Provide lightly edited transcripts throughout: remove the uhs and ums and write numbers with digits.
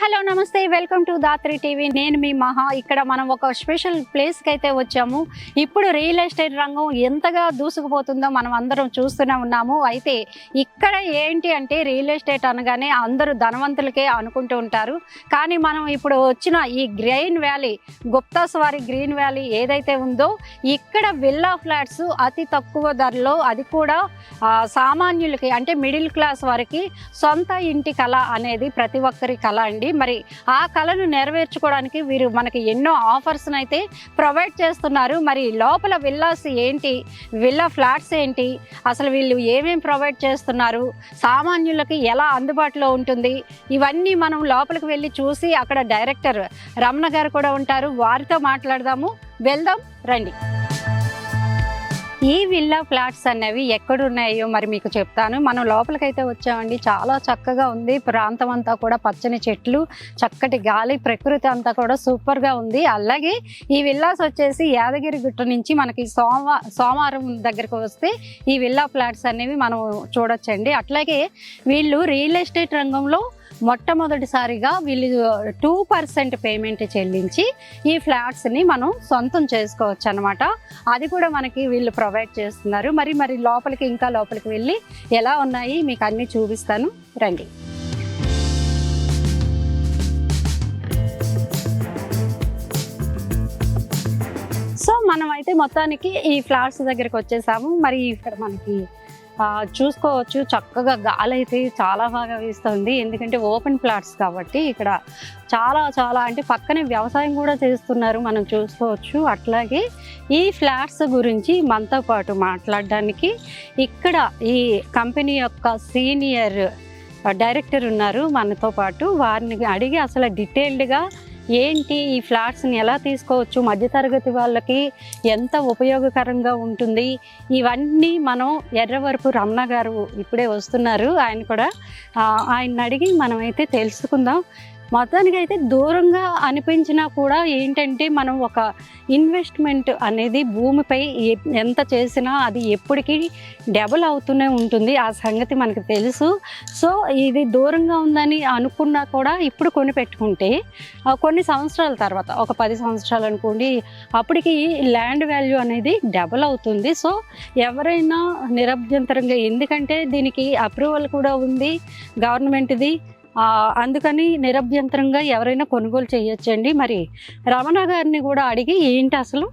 Hello నమస్తే, welcome to Dhatri TV. నేను మీ మహా. ఇక్కడ మనం ఒక స్పెషల్ ప్లేస్కి అయితే వచ్చాము. ఇప్పుడు రియల్ ఎస్టేట్ రంగం ఎంతగా దూసుకుపోతుందో మనం అందరం చూస్తూనే ఉన్నాము. అయితే ఇక్కడ ఏంటి అంటే రియల్ ఎస్టేట్ అనగానే అందరూ ధనవంతులకే అనుకుంటూ ఉంటారు. కానీ మనం ఇప్పుడు వచ్చిన ఈ గ్రీన్ వ్యాలీ, గుప్తాస్ వారి గ్రీన్ వ్యాలీ ఏదైతే ఉందో ఇక్కడ విల్లా ఫ్లాట్స్ అతి తక్కువ ధరలో, అది కూడా సామాన్యులకి అంటే మిడిల్ క్లాస్ వారికి సొంత ఇంటి కళ అనేది ప్రతి ఒక్కరి కళ అండి. మరి ఆ కళను నెరవేర్చుకోవడానికి వీరు మనకి ఎన్నో ఆఫర్స్ని అయితే ప్రొవైడ్ చేస్తున్నారు. మరి లోపల విల్లాస్ ఏంటి, విల్లా ఫ్లాట్స్ ఏంటి, అసలు వీళ్ళు ఏమేమి ప్రొవైడ్ చేస్తున్నారు, సామాన్యులకి ఎలా అందుబాటులో ఉంటుంది, ఇవన్నీ మనం లోపలికి వెళ్ళి చూసి అక్కడ డైరెక్టర్ రమణ గారు కూడా ఉంటారు, వారితో మాట్లాడదాము. వెళ్దాం రండి. ఈ విల్లా ఫ్లాట్స్ అనేవి ఎక్కడున్నాయో మరి మీకు చెప్తాను. మనం లోపలికైతే వచ్చామండి. చాలా చక్కగా ఉంది. ప్రాంతం అంతా కూడా పచ్చని చెట్లు, చక్కటి గాలి, ప్రకృతి అంతా కూడా సూపర్గా ఉంది. అలాగే ఈ విల్లాస్ వచ్చేసి యాదగిరి గుట్ట నుంచి మనకి సోమవారం దగ్గరకు వస్తే ఈ విల్లా ఫ్లాట్స్ అనేవి మనం చూడొచ్చండి. అట్లాగే వీళ్ళు రియల్ ఎస్టేట్ రంగంలో మొట్టమొదటిసారిగా వీళ్ళు 2% పేమెంట్ చెల్లించి ఈ ఫ్లాట్స్ని మనం సొంతం చేసుకోవచ్చు అనమాట. అది కూడా మనకి వీళ్ళు ప్రొవైడ్ చేస్తున్నారు. మరి లోపలికి ఇంకా లోపలికి వెళ్ళి ఎలా ఉన్నాయి మీకు అన్నీ చూపిస్తాను, రండి. సో మనం అయితే మొత్తానికి ఈ ఫ్లాట్స్ దగ్గరికి వచ్చేసాము. మరి ఇక్కడ మనకి చూసుకోవచ్చు, చక్కగా గాలి అయితే చాలా బాగా వీస్తుంది. ఎందుకంటే ఓపెన్ ఫ్లాట్స్ కాబట్టి ఇక్కడ చాలా అంటే పక్కనే వ్యవసాయం కూడా చేస్తున్నారు, మనం చూసుకోవచ్చు. అట్లాగే ఈ ఫ్లాట్స్ గురించి మనతో పాటు మాట్లాడడానికి ఇక్కడ ఈ కంపెనీ యొక్క సీనియర్ డైరెక్టర్ ఉన్నారు మనతో పాటు. వారిని అడిగి అసలు డీటెయిల్డ్గా ఏంటి ఈ ఫ్లాట్స్ని ఎలా తీసుకోవచ్చు, మధ్యతరగతి వాళ్ళకి ఎంత ఉపయోగకరంగా ఉంటుంది, ఇవన్నీ మనం ఎర్రవరపు రమణ గారు ఇప్పుడే వస్తున్నారు. ఆయన అడిగి మనమైతే తెలుసుకుందాం. మొత్తానికి అయితే దూరంగా అనిపించినా కూడా ఏంటంటే మనం ఒక ఇన్వెస్ట్మెంట్ అనేది భూమిపై ఎంత చేసినా అది ఎప్పటికీ డబుల్ అవుతూనే ఉంటుంది, ఆ సంగతి మనకు తెలుసు. సో ఇది దూరంగా ఉందని అనుకున్నా కూడా ఇప్పుడు కొని పెట్టుకుంటే కొన్ని సంవత్సరాల తర్వాత, ఒక 10 సంవత్సరాలు అనుకోండి, అప్పటికి ల్యాండ్ వాల్యూ అనేది డబుల్ అవుతుంది. సో ఎవరైనా నిరభ్యంతరంగా, ఎందుకంటే దీనికి అప్రూవల్ కూడా ఉంది గవర్నమెంట్ది, అందుకని నిరభ్యంతరంగా ఎవరైనా కొనుగోలు చేయొచ్చండి. మరి రమణ గారిని కూడా అడిగి ఏంటి అసలు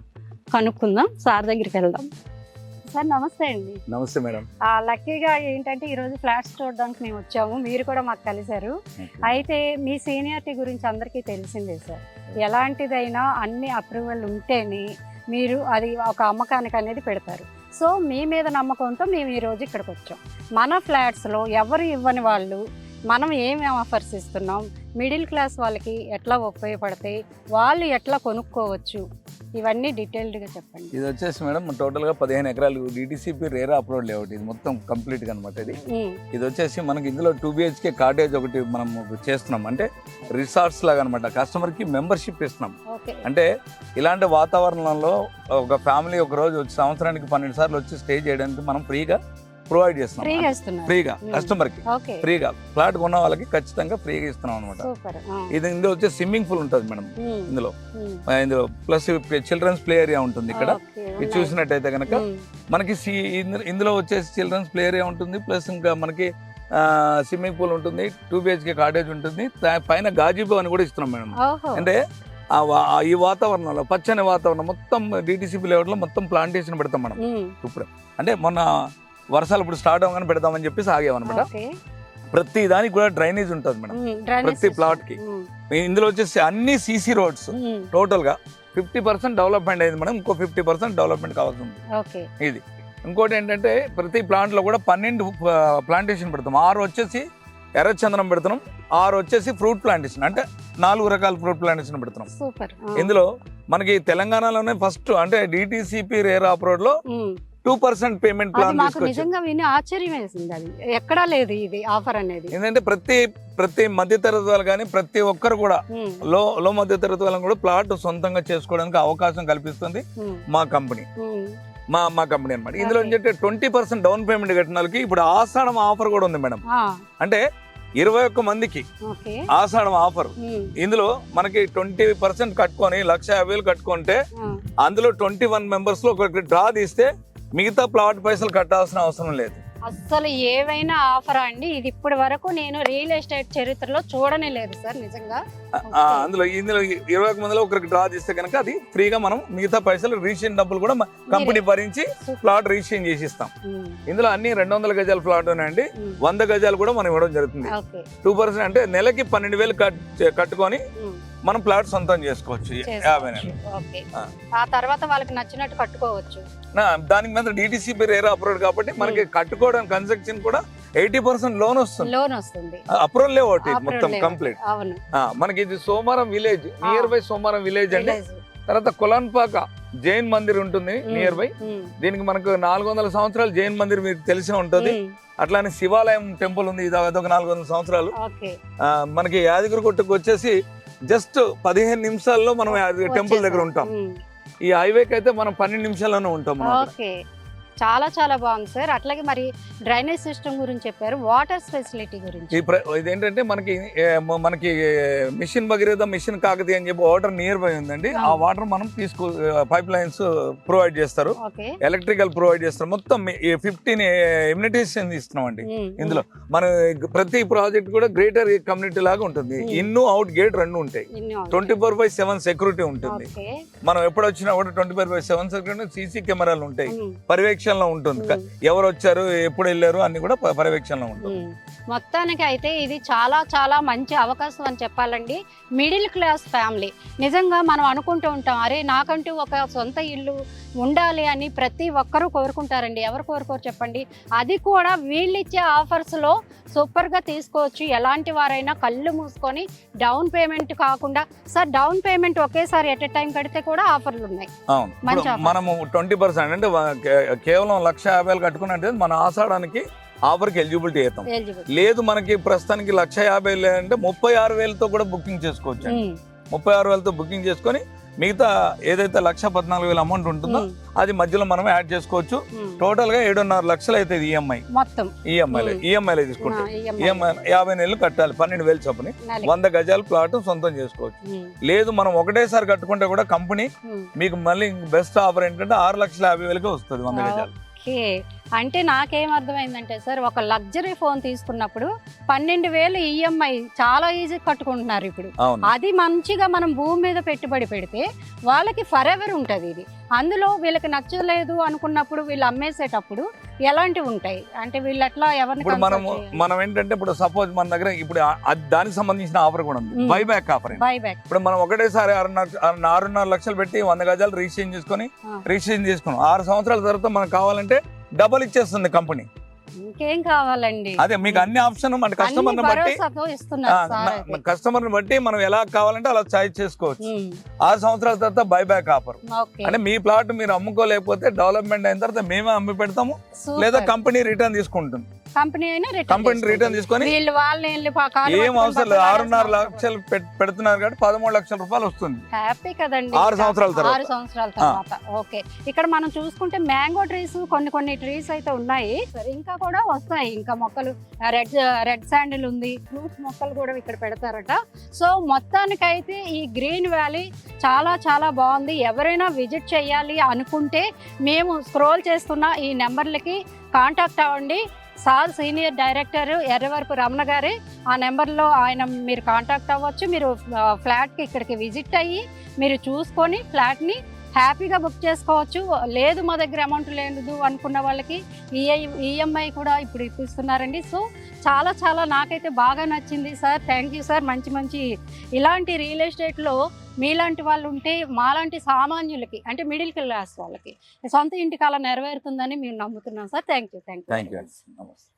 కనుక్కుందాం, సార్ దగ్గరికి వెళ్దాం. సార్ నమస్తే అండి. నమస్తే మేడం. లక్కీగా ఏంటంటే ఈరోజు ఫ్లాట్స్ చూడడానికి మేము వచ్చాము, మీరు కూడా మాకు కలిశారు. అయితే మీ సీనియారిటీ గురించి అందరికీ తెలిసిందే సార్. ఎలాంటిదైనా అన్ని అప్రూవల్ ఉంటేనే మీరు అది ఒక అమ్మకానికి అనేది పెడతారు. సో మీ మీద నమ్మకంతో మేము ఈరోజు ఇక్కడికి వచ్చాం. మన ఫ్లాట్స్లో ఎవరు ఇవ్వని వాళ్ళు మనం ఏమి ఆఫర్స్ ఇస్తున్నాం, మిడిల్ క్లాస్ వాళ్ళకి ఎట్లా ఉపయోగపడతాయి, వాళ్ళు ఎట్లా కొనుక్కోవచ్చు, ఇవన్నీ డీటెయిల్డ్గా చెప్పండి. ఇది వచ్చేసి మేడం టోటల్గా 15 ఎకరాలు డిటిసిపి రేరా అప్రోడ్ లేఅవుట్. ఇది మొత్తం కంప్లీట్గా అనమాట. ఇది వచ్చేసి మనకి ఇందులో 2 BHK కాటేజ్ ఒకటి మనం చేస్తున్నాం, అంటే రిసార్ట్స్ లాగా అనమాట. కస్టమర్కి మెంబర్షిప్ ఇస్తున్నాం. అంటే ఇలాంటి వాతావరణంలో ఒక ఫ్యామిలీ ఒక రోజు వచ్చి సంవత్సరానికి 12 సార్లు వచ్చి స్టే చేయడానికి మనం ఫ్రీగా ప్రొవైడ్ చేస్తున్నాం. ఫ్రీగా కస్టమర్కి ఫ్రీగా ఫ్లాట్ కొన్న వాళ్ళకి ఖచ్చితంగా ఫ్రీగా ఇస్తున్నాం అనమాట. ఇది ఇందులో వచ్చే స్విమ్మింగ్ పూల్ ఉంటుంది మేడం. ఇందులో ప్లస్ చిల్డ్రన్స్ ప్లే ఏరియా ఉంటుంది. ఇక్కడ ఇది చూసినట్టయితే కనుక మనకి ఇందులో వచ్చేసి చిల్డ్రన్స్ ప్లే ఏరియా ఉంటుంది, ప్లస్ ఇంకా మనకి స్విమ్మింగ్ పూల్ ఉంటుంది, 2 BHK కాటేజ్ ఉంటుంది, పైన గాజీబో అని కూడా ఇస్తున్నాం మేడం. అంటే ఈ వాతావరణంలో పచ్చని వాతావరణం మొత్తం డిటిసిపి లేఅవుట్ లో మొత్తం ప్లాంటేషన్ పెడతాం మనం. ఇప్పుడు అంటే మొన్న వర్షాలు ఇప్పుడు స్టార్ట్ అవ్వగానే పెడతామని చెప్పేసి ఆగామన్నమాట. ప్రతి దానికి కూడా డ్రైనేజ్ ఉంటుంది మేడం, ప్రతి ప్లాట్ కి. ఇందులో వచ్చేసి అన్ని CC రోడ్స్. టోటల్ గా 50% డెవలప్మెంట్ అయింది మేడం, ఇంకో 50% డెవలప్మెంట్ కావాల్సి ఉంది. ఇది ఇంకోటి ఏంటంటే ప్రతి ప్లాంట్ లో కూడా 12 ప్లాంటేషన్ పెడతాం. 6 వచ్చేసి ఎర్రచందనం పెడుతున్నాం, 6 వచ్చేసి ఫ్రూట్ ప్లాంటేషన్, అంటే 4 రకాల ఫ్రూట్ ప్లాంటేషన్ పెడుతున్నాం. ఇందులో మనకి తెలంగాణలోనే ఫస్ట్ అంటే డిటిసిపి రేరా అప్రోడ్ లో 2% పేమెంట్ ప్లాన్ నిజంగా విని ఆశ్చర్యం వేసింది. అది ఎక్కడా లేదు ఇది ఆఫర్ అనేది. ఏంటంటే ప్రతి మధ్యతరగతి వాళ్ళు కానీ ప్రతి ఒక్కరు కూడా లో మధ్యతరగతి వాళ్ళని కూడా ప్లాట్ సొంతంగా చేసుకోవడానికి అవకాశం కల్పిస్తుంది మా కంపెనీ. మా కంపెనీ అనమాట. ఇందులో ఏంటంటే 20% డౌన్ పేమెంట్ కట్టిన వాళ్ళకి ఇప్పుడు ఆషాఢం ఆఫర్ కూడా ఉంది మేడం. అంటే 21 మందికి ఓకే. ఆషాఢం ఆఫర్. ఇందులో మనకి 20% కట్టుకొని 1,50,000 కట్టుకుంటే అందులో 21 మెంబర్స్ లో ఒక డ్రా తీస్తే మిగతా ప్లాట్ పైసలు కట్టాల్సిన అవసరం లేదు. అస్సలు ఏవైనా ఆఫర్ అండి, ఇది ఇప్పటి వరకు నేను రియల్ ఎస్టేట్ చరిత్రలో చూడనే లేదు సార్ నిజంగా. ఇందులో 21 మందిలో ఒకరికి డ్రా చేస్తే కనుక అది ఫ్రీగా మనం మిగతా పైసలు రిజిస్ట్రేషన్ డబ్బులు కూడా కంపెనీ భరించి ప్లాట్ రిజిస్ట్రేషన్ చేసి ఇస్తాం. ఇందులో అన్ని 200 గజాల ప్లాట్ ఉన్నాయండి. 100 గజాలు కూడా మనం ఇవ్వడం జరుగుతుంది. 2% అంటే నెలకి 12,000 కట్టుకొని మనం ప్లాట్ సొంతం చేసుకోవచ్చు. 50 నెలలు. ఆ తర్వాత వాళ్ళకి నచ్చినట్టు కట్టుకోవచ్చు. దానికి మీద డిటిసిపి రేరా అప్రూవ్డ్ కాబట్టి మనకి కట్టుకోవడానికి కన్స్ట్రక్షన్ కూడా 80% లోన్ వస్తుంది. అప్రూవల్ ఒకటి మొత్తం కంప్లీట్. మనకి ఇది Somaram village, near by Somaram village అండి. తర్వాత కులాన్పాక జైన్ మందిర్ ఉంటుంది నియర్ బై. దీనికి మనకు 400 సంవత్సరాలు జైన్ మందిర్ మీకు తెలిసే ఉంటుంది. అట్లానే శివాలయం టెంపుల్ ఉంది, ఇది అదొక 400 సంవత్సరాలు. మనకి యాదగిరి గుట్టకు వచ్చేసి జస్ట్ 15 నిమిషాల్లో మనం టెంపుల్ దగ్గర ఉంటాం. ఈ హైవేకి అయితే మనం 12 నిమిషాల్లోనే ఉంటాం. చాలా చాలా బాగుంది సార్. అట్లాగే మరి డ్రైనేజ్ సిస్టమ్ గురించి చెప్పారు, వాటర్ ఫెసిలిటీ గురించి. ఇదేంటంటే మనకి మిషన్ భగీరథ, మిషన్ కాకతీయ అని చెప్పి వాటర్ నియర్ బై ఉందండి. ఆ వాటర్ మనం పైప్ లైన్స్ ప్రొవైడ్ చేస్తారు, ఎలక్ట్రికల్ ప్రొవైడ్ చేస్తారు. మొత్తం 15 ఎమ్యూనిటీస్ ఇస్తున్నాం అండి. ఇందులో మన ప్రతి ప్రాజెక్ట్ కూడా గ్రేటర్ కమ్యూనిటీ లాగా ఉంటుంది. ఇన్ అవుట్ గేట్ 2 ఉంటాయి. 24/7 సెక్యూరిటీ ఉంటుంది. మనం ఎప్పుడు వచ్చినా కూడా 24/7 సెక్యూరిటీ, సీసీ కెమెరాలు ఉంటాయి, పర్యవేక్షణలో ఉంటుంది. ఎవరు వచ్చారు, ఎప్పుడు వెళ్ళారు అన్ని కూడా పర్యవేక్షణలో ఉంటుంది. మొత్తానికి అయితే ఇది చాలా చాలా మంచి అవకాశం అని చెప్పాలండి. మిడిల్ క్లాస్ ఫ్యామిలీ నిజంగా మనం అనుకుంటూ ఉంటాం, అరే నాకంటూ ఒక సొంత ఇల్లు ఉండాలి అని ప్రతి ఒక్కరూ కోరుకుంటారండి. ఎవరు కోరుకోరు చెప్పండి. అది కూడా వీళ్ళు ఇచ్చే ఆఫర్స్లో సూపర్గా తీసుకోవచ్చు. ఎలాంటి వారైనా కళ్ళు మూసుకొని డౌన్ పేమెంట్ కాకుండా, సార్ డౌన్ పేమెంట్ ఒకేసారి ఎట్ ఎ టైం కడితే కూడా ఆఫర్లు ఉన్నాయి. మనము 20% అంటే కేవలం 1,50,000 కట్టుకున్నట్టు మన ఆషాఢానికి ఆఫర్కి ఎలిజిబిలిటీ అవుతాం. లేదు మనకి ప్రస్తుతానికి 1,50,000 అంటే 36,000తో కూడా బుకింగ్ చేసుకోవచ్చు. 36,000తో బుకింగ్ చేసుకొని మిగతా ఏదైతే 1,14,000 అమౌంట్ ఉంటుందో అది మధ్యలో మనం యాడ్ చేసుకోవచ్చు. టోటల్ గా 7.5 లక్షలు అవుతుంది ఈఎంఐ. మొత్తం ఈఎంఐ తీసుకుంటే ఈఎంఐ 50 నెలలు కట్టాలి, 12,000 చొప్పున 100 గజాల ప్లాట్ సొంతం చేసుకోవచ్చు. లేదు మనం ఒకటేసారి కట్టుకుంటే కూడా కంపెనీ మీకు మళ్ళీ బెస్ట్ ఆఫర్ ఏంటంటే 6,50,000కే వస్తుంది 100 గజాలు. అంటే నాకేం అర్థమైందంటే సార్, ఒక లగ్జరీ ఫోన్ తీసుకున్నప్పుడు 12,000 ఈఎంఐ చాలా ఈజీ కట్టుకుంటున్నారు ఇప్పుడు. అది మంచిగా మనం భూమి మీద పెట్టుబడి పెడితే వాళ్ళకి ఫర్ ఎవర్ ఉంటుంది. ఇది అందులో వీళ్ళకి నచ్చలేదు అనుకున్నప్పుడు వీళ్ళు అమ్మేసేటప్పుడు ఎలాంటివి ఉంటాయి అంటే వీళ్ళు అట్లా ఎవరిని మనం ఏంటంటే ఇప్పుడు సపోజ్ మన దగ్గర ఇప్పుడు దానికి సంబంధించిన ఆఫర్ కూడా ఉంది, బైబ్యాక్ ఆఫర్. ఇప్పుడు మనం ఒకటేసారి 6.5 లక్షలు పెట్టి 100 గజాలు రిజిస్ట్రేషన్ చేసుకున్నాం. 6 సంవత్సరాల తర్వాత మనకు కావాలంటే డబల్ ఇచ్చేస్తుంది కంపెనీ. ఇంకేం కావాలండి, అదే మీకు అన్ని ఆప్షన్ మన కస్టమర్ బట్టి మనం ఎలా కావాలంటే అలా చాయిస్ చేసుకోవచ్చు. 6 సంవత్సరాల తర్వాత బైబ్యాక్ ఆఫర్ అంటే మీ ప్లాట్ మీరు అమ్ముకోలేకపోతే డెవలప్మెంట్ అయిన తర్వాత మేమే అమ్మి పెడతాము, లేదా కంపెనీ రిటర్న్ తీసుకుంటుంది. కంపెనీ రిటర్న్ తీసుకొని ఏం అవసరం లేదు. 6.5 లక్షలు పెడుతున్నారు కాబట్టి 13 లక్షల రూపాయలు వస్తుంది. హ్యాపీ కదండి 6 సంవత్సరాల తర్వాత. ఓకే, ఇక్కడ మనం చూసుకుంటే మ్యాంగో ట్రీస్ కొన్ని ట్రీస్ అయితే ఉన్నాయి, ఇంకా కూడా వస్తాయి. ఇంకా మొక్కలు రెడ్ శాండిల్ ఉంది, ఫ్రూట్స్ మొక్కలు కూడా ఇక్కడ పెడతారట. సో మొత్తానికైతే ఈ గ్రీన్ వ్యాలీ చాలా చాలా బాగుంది. ఎవరైనా విజిట్ చేయాలి అనుకుంటే మేము స్క్రోల్ చేస్తున్న ఈ నెంబర్లకి కాంటాక్ట్ అవ్వండి. Sir senior director Erravarapu Ramana గారే, ఆ నెంబర్లో మీరు కాంటాక్ట్ అవ్వచ్చు. మీరు ఫ్లాట్కి ఇక్కడికి విజిట్ అయ్యి మీరు చూసుకొని ఫ్లాట్ని హ్యాపీగా బుక్ చేసుకోవచ్చు. లేదు మా దగ్గర అమౌంట్ లేదు అనుకున్న వాళ్ళకి ఈఎంఐ కూడా ఇప్పుడు ఇప్పిస్తున్నారండి. సో చాలా చాలా నాకైతే బాగా నచ్చింది సార్. Thank you sir. మంచి ఇలాంటి రియల్ ఎస్టేట్లో మీలాంటి వాళ్ళు ఉంటే మాలాంటి సామాన్యులకి అంటే మిడిల్ క్లాస్ వాళ్ళకి సొంత ఇంటి కాలం నెరవేరుతుందని మేము నమ్ముతున్నాం సార్. Thank you. నమస్తే.